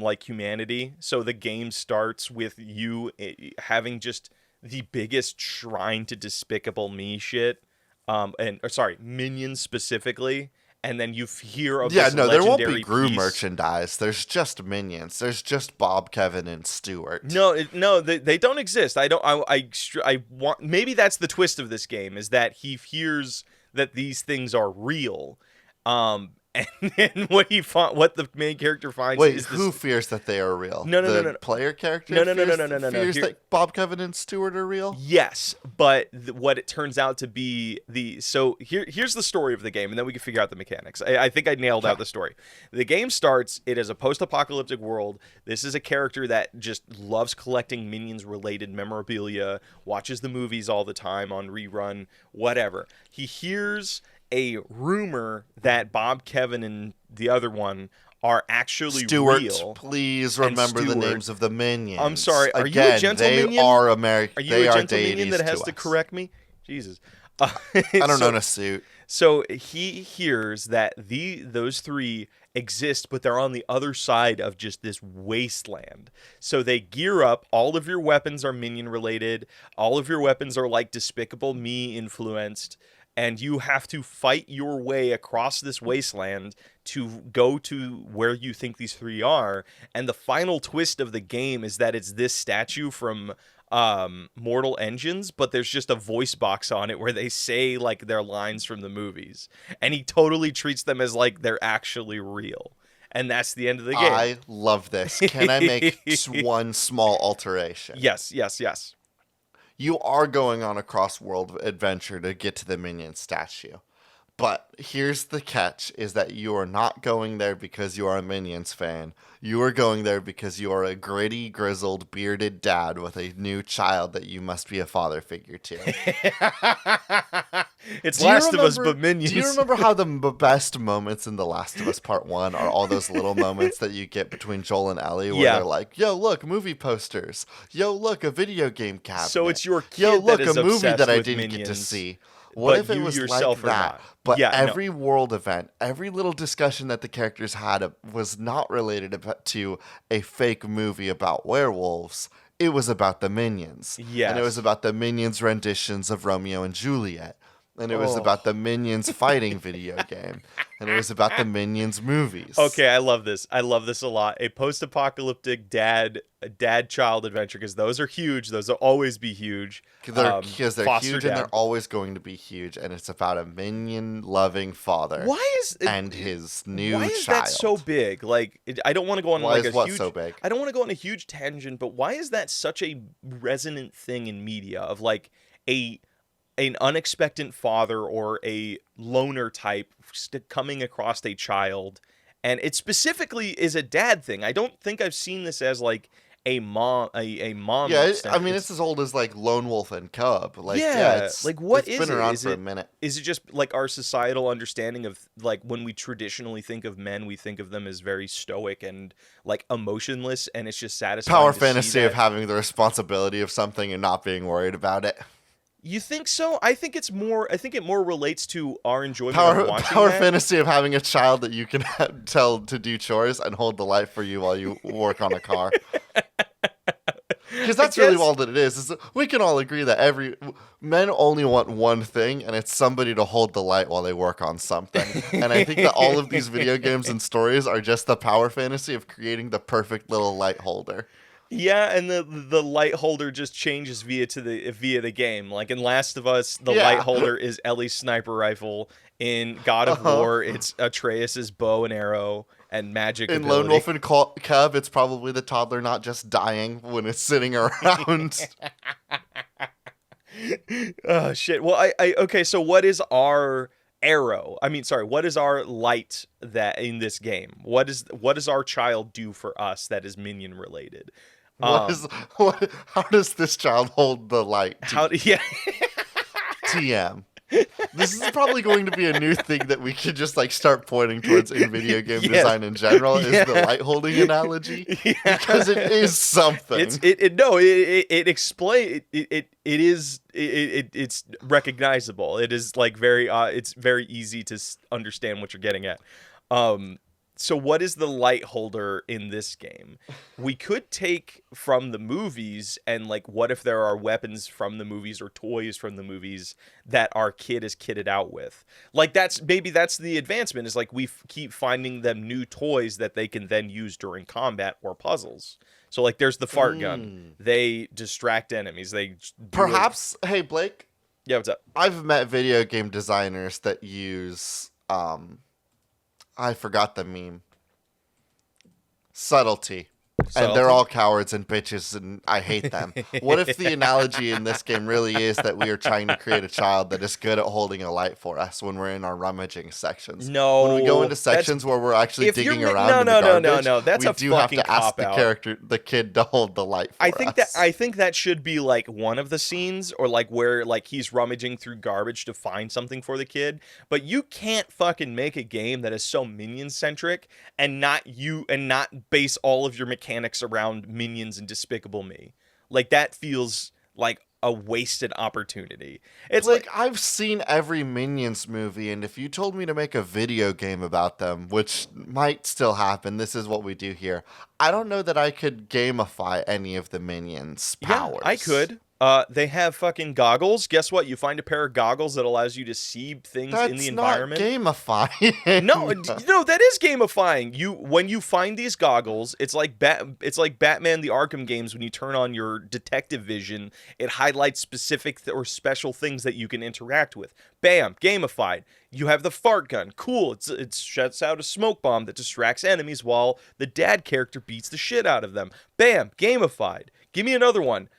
like humanity? So the game starts with you having just the biggest shrine to Despicable Me shit, Minions specifically, and then you hear of this
there won't be
legendary
Gru
piece.
merchandise. There's just Minions. There's just Bob, Kevin, and Stuart.
No, they don't exist. I want, maybe that's the twist of this game, is that he hears that these things are real. And then what the main character finds is this...
who fears that they are real?
No.
Player character?
No.
Fears that Bob, Kevin, and Stuart are real?
Yes, but what it turns out to be here's the story of the game, and then we can figure out the mechanics. I think I nailed out the story. The game starts, it is a post-apocalyptic world. This is a character that just loves collecting Minions-related memorabilia, watches the movies all the time on rerun, whatever. He hears a rumor that Bob, Kevin, and the other one are actually
Stuart,
real.
please remember the names of the minions.
I'm sorry. Are you a
Again,
Gentle-Minion?
they are American.
Are you
They
a
are
Gentle-Minion
deities
that has to
us.
correct me? Jesus.
I don't own a suit.
So he hears that those three exist, but they're on the other side of just this wasteland. So they gear up. All of your weapons are minion related. All of your weapons are like Despicable Me influenced. And you have to fight your way across this wasteland to go to where you think these three are. And the final twist of the game is that it's this statue from Mortal Engines, but there's just a voice box on it where they say like their lines from the movies. And he totally treats them as like they're actually real. And that's the end of the game.
I love this. Can I make one small alteration?
Yes.
You are going on a cross-world adventure to get to the minion statue. But here's the catch, is that you are not going there because you are a Minions fan. You are going there because you are a gritty, grizzled, bearded dad with a new child that you must be a father figure to.
It's Last of Us, but Minions.
Do you remember how the best moments in The Last of Us Part 1 are all those little moments that you get between Joel and Ellie where they're like, yo, look, movie posters. Yo, look, a video game cabinet.
So it's your kid
Yo, look,
that is
a movie that I
with
didn't
Minions,
get to see. What if it was like that? But every world event, every little discussion that the characters had was not related to a fake movie about werewolves. It was about the Minions.
Yes.
And it was about the Minions' renditions of Romeo and Juliet. And it was about the Minions fighting video game. And it was about the Minions movies.
Okay, I love this. I love this a lot. A post-apocalyptic dad-child adventure, because those are huge. Those will always be huge.
Because they're huge and they're always going to be huge. And it's about a minion-loving father and his new child.
Why is that so big? Like, I don't want to go on like a huge...
so big?
I don't want to go on a huge tangent, but why is that such a resonant thing in media of like an unexpected father or a loner type coming across a child, and it specifically is a dad thing? I don't think I've seen this as like a mom.
Yeah, I mean, it's as old as like Lone Wolf and Cub. Like, it's
like what
it's been around for a minute.
Is it just like our societal understanding of like when we traditionally think of men, we think of them as very stoic and like emotionless, and it's just satisfying.
Power fantasy of having the responsibility of something and not being worried about it.
You think so? I think it more relates to our enjoyment of watching
Power fantasy of having a child that you can tell to do chores and hold the light for you while you work on a car. Because that's really all that it is we can all agree that men only want one thing, and it's somebody to hold the light while they work on something. And I think that all of these video games and stories are just the power fantasy of creating the perfect little light holder.
Yeah, and the light holder just changes via the game. Like in Last of Us, the light holder is Ellie's sniper rifle. In God of War, it's Atreus's bow and arrow and magic ability.
Lone Wolf and Cub, it's probably the toddler not just dying when it's sitting around.
Oh shit. Well, okay. So what is our arrow? What is our light that in this game? What does our child do for us that is minion related?
How does this child hold the light? TM. This is probably going to be a new thing that we could just like start pointing towards in video game design in general, is the light holding analogy, because it is something.
It's recognizable. It is like it's very easy to understand what you're getting at. So what is the light holder in this game? We could take from the movies, and like, what if there are weapons from the movies or toys from the movies that our kid is kitted out with? Like, that's the advancement, is like we keep finding them new toys that they can then use during combat or puzzles. So like, there's the fart gun. They distract enemies.
Perhaps, hey Blake.
Yeah, what's up?
I've met video game designers that use I forgot the meme. Subtlety. And
So
they're all cowards and bitches, and I hate them. What if the analogy in this game really is that we are trying to create a child that is good at holding a light for us when we're in our rummaging sections? When we go into
no,
sections where we're actually
if you're
digging around
no
in the
no no no
garbage,
no, that's
we
a
do have
fucking
to ask
cop out.
the kid, to hold the light for us.
I think that should be like one of the scenes, or like where like he's rummaging through garbage to find something for the kid. But you can't fucking make a game that is so minion centric and not base all of your mechanics around minions and Despicable Me. Like that feels like a wasted opportunity. It's
Like, I've seen every Minions movie, and if you told me to make a video game about them, which might still happen, this is what we do here. I don't know that I could gamify any of the Minions' powers.
Yeah, I could. They have fucking goggles. Guess what? You find a pair of goggles that allows you to see things in the environment.
That's not gamifying.
No, that is gamifying. When you find these goggles, it's like Batman the Arkham games when you turn on your detective vision, it highlights specific or special things that you can interact with. Bam, gamified. You have the fart gun. Cool. It shuts out a smoke bomb that distracts enemies while the dad character beats the shit out of them. Bam, gamified. Give me another one.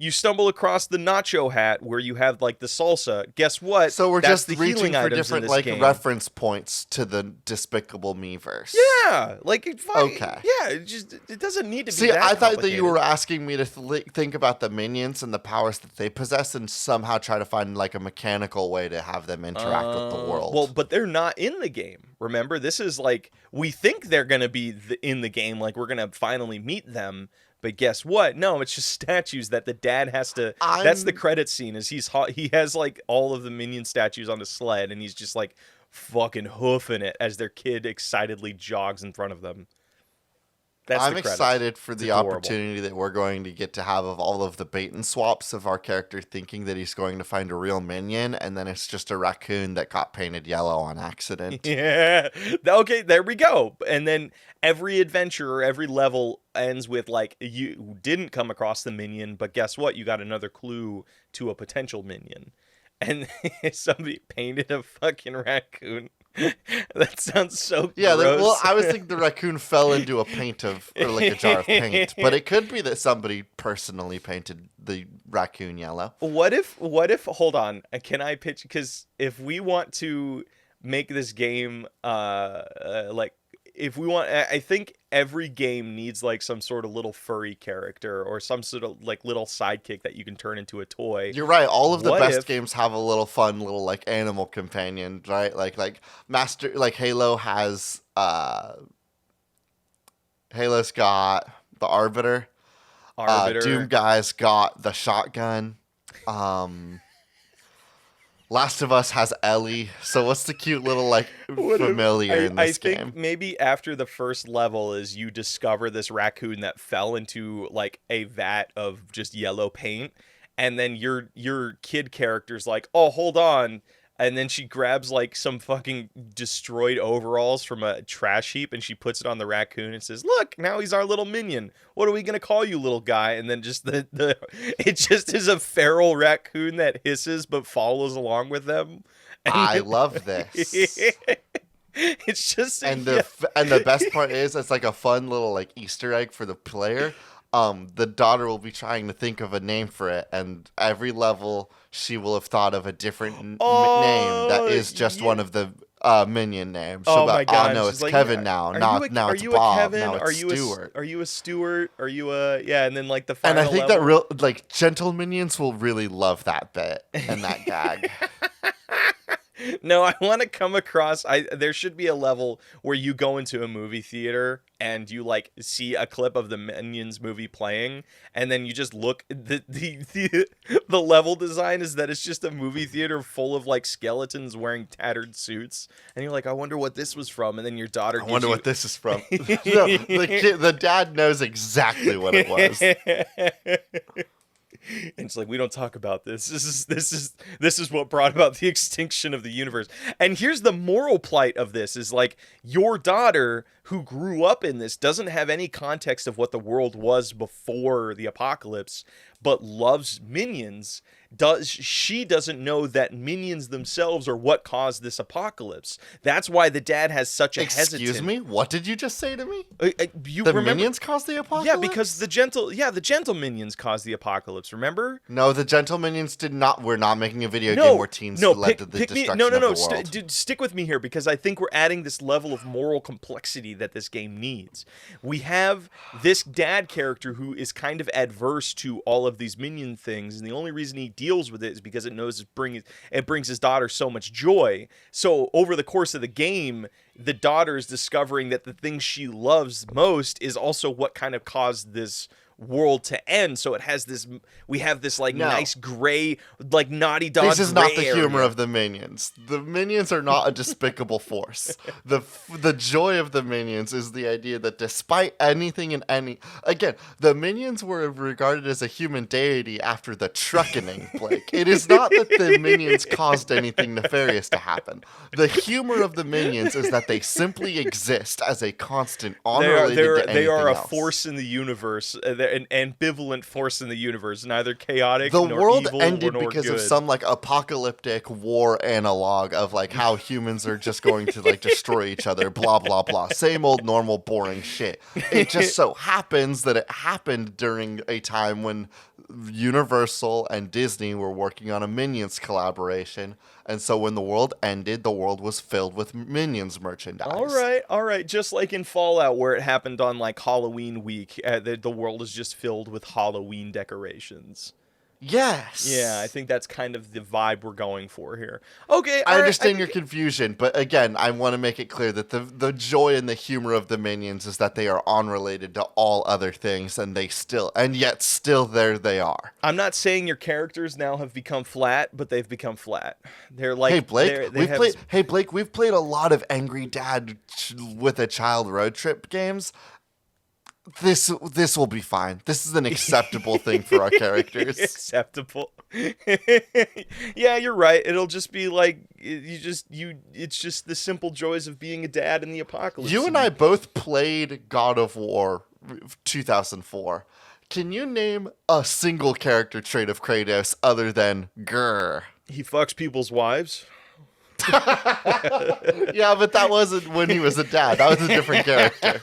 You stumble across the nacho hat where you have like the salsa. Guess what?
So we're
That's
just
the
reaching
healing
for
items
different
in this
like
game.
reference points to the Despicable Me verse.
Yeah, like
Okay.
Yeah, it doesn't need to be.
See,
that
I thought that you
complicated.
were asking me to think about the minions and the powers that they possess, and somehow try to find like a mechanical way to have them interact with the world.
Well, but they're not in the game. Remember, this is like we think they're gonna be in the game. Like we're gonna finally meet them. But guess what? No, it's just statues that the dad has to. That's the credit scene. Is he has like all of the minion statues on a sled, and he's just like fucking hoofing it as their kid excitedly jogs in front of them. That's
I'm
the credits.
excited for
It's
the
adorable.
opportunity that we're going to get to have of all of the bait and swaps of our character thinking that he's going to find a real minion, and then it's just a raccoon that got painted yellow on accident.
Yeah. Okay, there we go. And then every adventure or every level ends with like you didn't come across the minion, but guess what? You got another clue to a potential minion. And somebody painted a fucking raccoon. That sounds so
Yeah,
gross.
well, I was thinking the raccoon fell into a paint of, or like a jar of paint, but it could be that somebody personally painted the raccoon yellow.
What if, hold on, can I pitch, because if we want to make this game, like, if we want, I think every game needs like some sort of little furry character or some sort of like little sidekick that you can turn into a toy.
You're right. All of the
What
best
if-
games have a little fun little like animal companion, right? Like Halo has Halo's got the Arbiter. Doom Guy's got the shotgun. Last of Us has Ellie. So what's the cute little like familiar in this
I think
game?
maybe after the first level is you discover this raccoon that fell into like a vat of just yellow paint, and then your kid character's like, oh, hold on. And then she grabs like some fucking destroyed overalls from a trash heap and she puts it on the raccoon and says, look, now he's our little minion. What are we going to call you, little guy? And then just it just is a feral raccoon that hisses but follows along with them. And
I love this.
It's just
And the best part is it's like a fun little like Easter egg for the player. The daughter will be trying to think of a name for it, and every level she will have thought of a different name that is just one of the minion names.
Oh my God!
no,
She's
it's
like,
Kevin now. Now it's Bob. Now it's Stuart.
Are you a Stuart? Are you a yeah? And then like the final
And I think
level,
that like Gentle-Minions will really love that bit and that gag.
No, I want to come across. There should be a level where you go into a movie theater and you like see a clip of the Minions movie playing, and then you just look. The level design is that it's just a movie theater full of like skeletons wearing tattered suits, and you're like, I wonder what this was from. And then your daughter.
I wonder what this is from. No, the dad knows exactly what it was.
And it's like, we don't talk about this. This is what brought about the extinction of the universe. And here's the moral plight of this is like your daughter who grew up in this doesn't have any context of what the world was before the apocalypse, but loves minions, she doesn't know that minions themselves are what caused this apocalypse. That's why the dad has such a
Excuse me? What did you just say to me?
You
the
remember?
minions caused the apocalypse?
Yeah, because the gentle minions caused the apocalypse, remember?
No, the Gentle-Minions did not. We're not making a video game where teens led to the destruction of the world.
Dude, stick with me here, because I think we're adding this level of moral complexity that this game needs. We have this dad character who is kind of adverse to all of these minion things, and the only reason he deals with it is because it knows it brings his daughter so much joy. So over the course of the game, the daughter is discovering that the thing she loves most is also what kind of caused this world to end. So it has this, we have this like nice gray, like Naughty Dog.
This is not the humor
area.
of the minions. The minions are not a despicable force. The joy of the minions is the idea that despite anything and again, the minions were regarded as a human deity after the truckening, Blake. It is not that the minions caused anything nefarious to happen. The humor of the minions is that they simply exist as a constant, unrelated to anything
They are a
else.
force in the universe. An ambivalent force in the universe, neither chaotic
the
nor
world
evil
ended
nor
because
good.
of some like apocalyptic war analog of like how humans are just going to like destroy each other, blah blah blah, same old normal boring shit. It just so happens that it happened during a time when Universal and Disney were working on a Minions collaboration, and so when the world ended, the world was filled with Minions merchandise.
All right. Just like in Fallout, where it happened on like Halloween week, the world is just filled with Halloween decorations.
Yes.
Yeah, I think that's kind of the vibe we're going for here. Okay,
I understand your confusion, but again, I want to make it clear that the joy and the humor of the minions is that they are unrelated to all other things, and yet still there they are.
I'm not saying your characters now have become flat, but they've become flat. They're like,
hey Blake, we've played a lot of Angry Dad with a Child road trip games. This will be fine. This is an acceptable thing for our characters.
Acceptable. Yeah, you're right. It'll just be like it's just the simple joys of being a dad in the apocalypse.
You and I both played God of War 2004. Can you name a single character trait of Kratos other than grr?
He fucks people's wives.
Yeah, but that wasn't when he was a dad. That was a different character.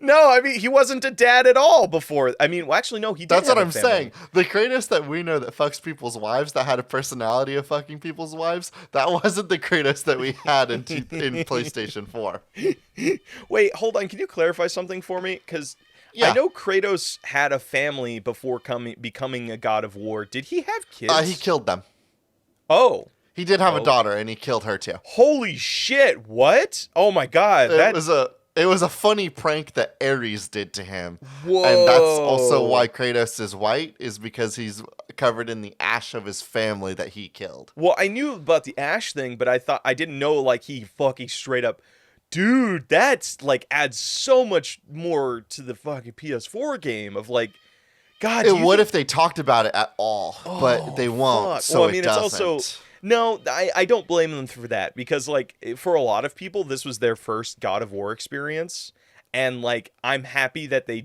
No, I mean, he wasn't a dad at all before. I mean, well, actually, no, he did.
That's what I'm
family.
saying. The Kratos that we know that fucks people's wives, that had a personality of fucking people's wives, that wasn't the Kratos that we had in PlayStation 4.
Wait, hold on. Can you clarify something for me? Because I know Kratos had a family before becoming a god of war. Did he have kids?
He killed them.
Oh.
He did have a daughter, and he killed her too.
Holy shit! What? Oh my god!
It was a funny prank that Ares did to him.
Whoa!
And that's also why Kratos is white, is because he's covered in the ash of his family that he killed.
Well, I knew about the ash thing, but I didn't know like he fucking straight up. Dude, that's like adds so much more to the fucking PS4 game of like. God,
it would if they talked about it at all, but they won't.
Fuck.
So
well, I mean,
it doesn't.
It's also. No, I don't blame them for that, because like for a lot of people this was their first God of War experience, and like I'm happy that they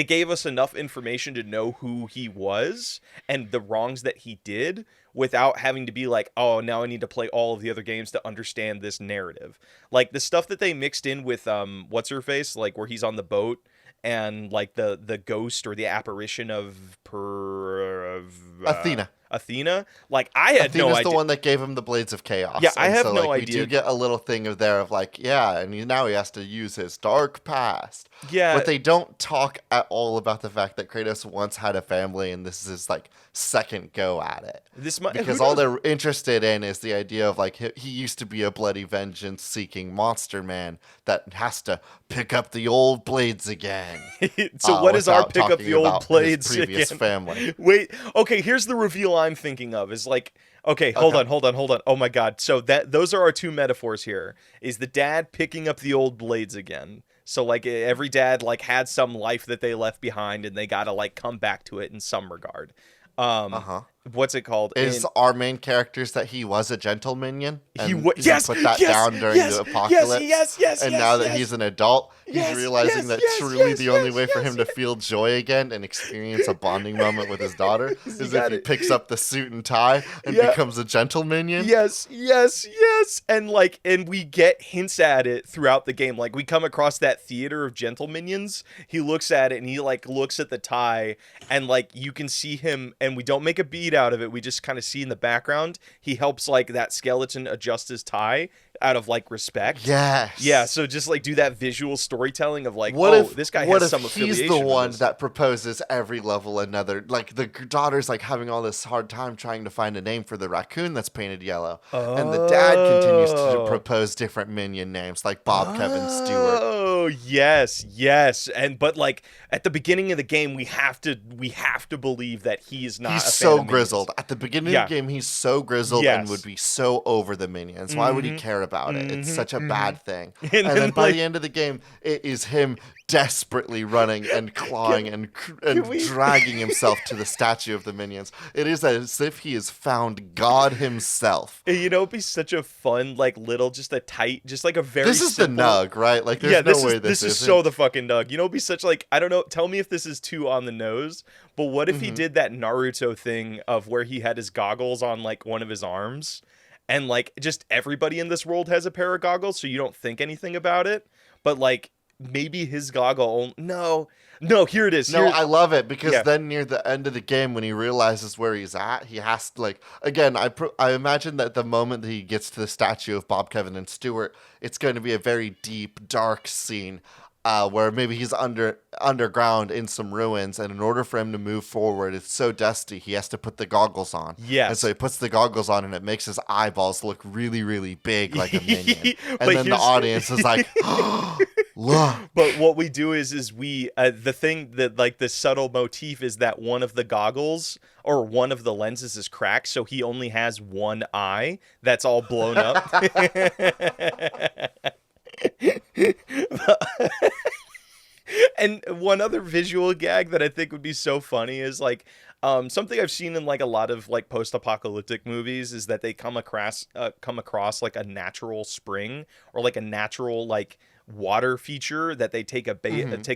gave us enough information to know who he was and the wrongs that he did without having to be like, oh, now I need to play all of the other games to understand this narrative. Like the stuff that they mixed in with what's her face, like where he's on the boat and like the ghost or the apparition of Athena, like I had
Athena's
no idea.
the one that gave him the Blades of Chaos.
Yeah, I have
so,
no
like,
idea.
We do get a little thing of like, yeah, and now he has to use his dark past.
Yeah.
But they don't talk at all about the fact that Kratos once had a family, and this is his like second go at it. Because all they're interested in is the idea of like he used to be a bloody vengeance-seeking monster man that has to pick up the old blades again.
So what is our pick up the old blades
his previous
again?
family?
Wait, okay, here's the reveal I'm thinking of. Is like, okay, hold on. Oh my god. So those are our two metaphors here. Is the dad picking up the old blades again? So like every dad like had some life that they left behind and they got to like come back to it in some regard. what's it called?
Is our main characters that he was a Gentle-Minion? And
Yes,
put that
yes,
down during
yes,
the apocalypse.
yes,
and
yes,
now that
yes.
he's an adult, he's
Yes,
realizing
yes,
that
yes,
truly
yes,
the only
yes,
way for
yes,
him
yes.
to feel joy again and experience a bonding moment with his daughter is if
got
he
it.
picks up the suit and tie and
Yeah.
becomes a Gentle-Minion.
Yes, and we get hints at it throughout the game. Like we come across that theater of Gentle-Minions. He looks at it and he like looks at the tie, and like you can see him, and we don't make a beat out of it. We just kind of see in the background he helps like that skeleton adjust his tie out of like respect.
Yes.
Yeah, so just like do that visual storytelling of like, this guy
what
has
if
some affiliation.
he's the
with
one
this.
that proposes every level another? Like the daughter's like having all this hard time trying to find a name for the raccoon that's painted yellow, and the dad continues to propose different minion names like Bob, Kevin, Stewart.
Oh yes, but like at the beginning of the game, we have to believe that he is not.
He's
a fan
so
of
grizzled at the beginning of the game. He's so grizzled and would be so over the minions. Why would he care about it? It's such a bad thing. And then by the end of the game, it is him desperately running and clawing and dragging himself to the statue of the minions. It is as if he has found God himself.
You know, it'd be such a fun, like little, just a tight, just like a very.
This is
simple...
the nug, right? Like, there's no way
this is so the fucking nug. You know, it'd be such like, I don't know. Tell me if this is too on the nose, but what if he did that Naruto thing of where he had his goggles on like one of his arms, and like just everybody in this world has a pair of goggles, so you don't think anything about it, but like. Maybe his goggle. No, here it is.
No, I love it because then near the end of the game, when he realizes where he's at, he has to like again. I imagine that the moment that he gets to the statue of Bob, Kevin, and Stewart, it's going to be a very deep, dark scene where maybe he's underground in some ruins, and in order for him to move forward, it's so dusty, he has to put the goggles on.
Yes.
And so he puts the goggles on, and it makes his eyeballs look really, really big, like a minion. And then the audience is like, look.
But what we do is we the thing that like the subtle motif is that one of the goggles or one of the lenses is cracked, so he only has one eye that's all blown up. And one other visual gag that I think would be so funny is like something I've seen in like a lot of like post-apocalyptic movies is that they come across like a natural spring or like a natural like water feature that they take a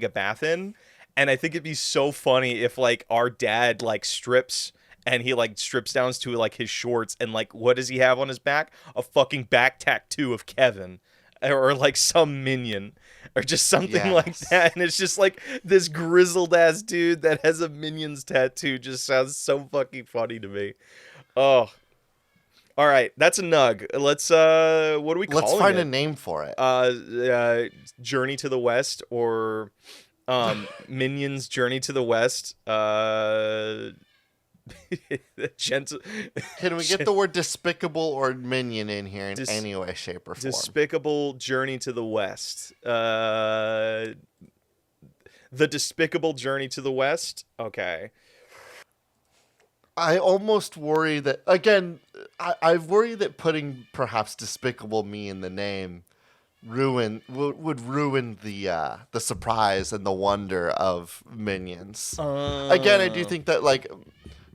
bath in, and I think it'd be so funny if like our dad like strips and he like strips down to like his shorts, and like what does he have on his back? A fucking back tattoo of Kevin or like some minion or just something like that, and it's just like this grizzled ass dude that has a Minions tattoo. Just sounds so fucking funny to me. Oh, all right, that's a nug. Let's what do we call it?
Let's find a name for it.
Journey to the West, or Minions Journey to the West. Gentle.
Can we get the word despicable or minion in here in any way, shape, or form?
Despicable Journey to the West. The Despicable Journey to the West. Okay.
I almost worry that, again, I worry that putting perhaps Despicable Me in the name would ruin the surprise and the wonder of Minions. Again, I do think that, like,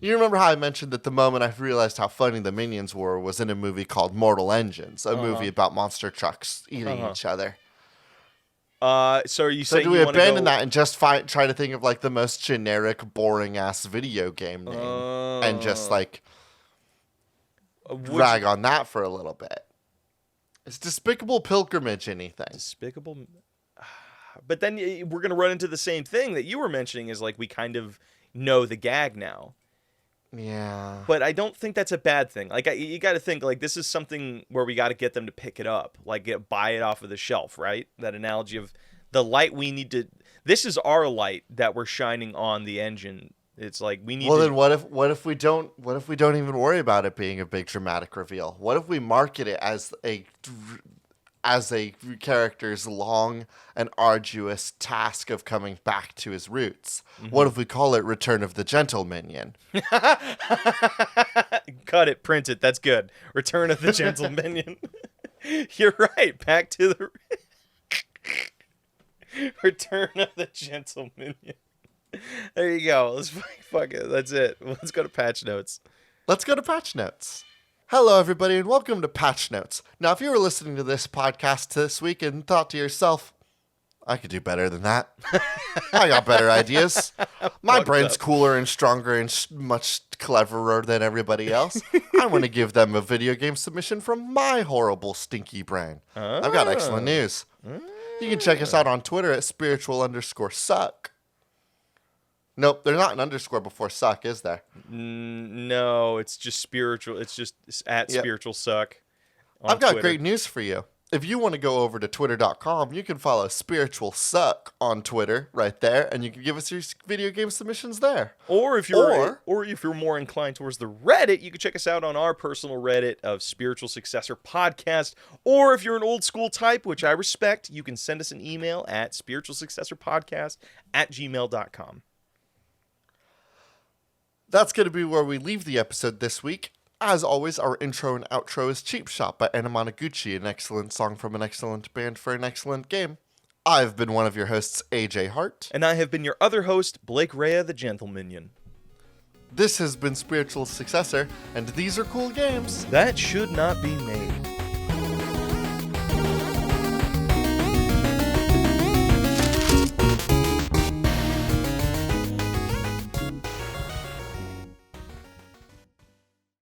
you remember how I mentioned that the moment I realized how funny the Minions were was in a movie called Mortal Engines, a movie about monster trucks eating each other.
So are you saying
do we abandon that and just try to think of like the most generic, boring ass video game name and just like drag on that for a little bit? Is Despicable Pilgrimage anything?
Despicable, but then we're gonna run into the same thing that you were mentioning. Is like we kind of know the gag now.
Yeah.
But I don't think that's a bad thing. Like you got to think like this is something where we got to get them to pick it up, like buy it off of the shelf, right? That analogy of the light we need to. This is our light that we're shining on the engine. It's like we need.
Well, then what if we don't even worry about it being a big dramatic reveal? What if we market it as a character's long and arduous task of coming back to his roots? Mm-hmm. What if we call it Return of the Gentle-Minion?
Cut it, print it. That's good. Return of the Gentle-Minion. You're right. Back to the Return of the Gentle-Minion. There you go. Let's fuck it. That's it. Let's go to patch notes.
Let's go to Patch Notes. Hello, everybody, and welcome to Patch Notes. Now, if you were listening to this podcast this week and thought to yourself, I could do better than that. I got better ideas. My brain's cooler and stronger and much cleverer than everybody else. I want to give them a video game submission from my horrible, stinky brain. I've got excellent news. You can check us out on Twitter at spiritual_suck. Nope, there's not an underscore before suck, is there?
No, it's just spiritual. It's just at spiritual suck.
I've got great news for you. If you want to go over to twitter.com, you can follow Spiritual Suck on Twitter right there, and you can give us your video game submissions there.
Or if you're more inclined towards the Reddit, you can check us out on our personal Reddit of Spiritual Successor Podcast. Or if you're an old school type, which I respect, you can send us an email at spiritualsuccessorpodcast@gmail.com.
That's going to be where we leave the episode this week. As always, our intro and outro is Cheap Shot by Anamanaguchi, an excellent song from an excellent band for an excellent game. I've been one of your hosts, AJ Hart.
And I have been your other host, Blake Rea, the Gentle-Minion.
This has been Spiritual Successor, and these are cool games
that should not be made.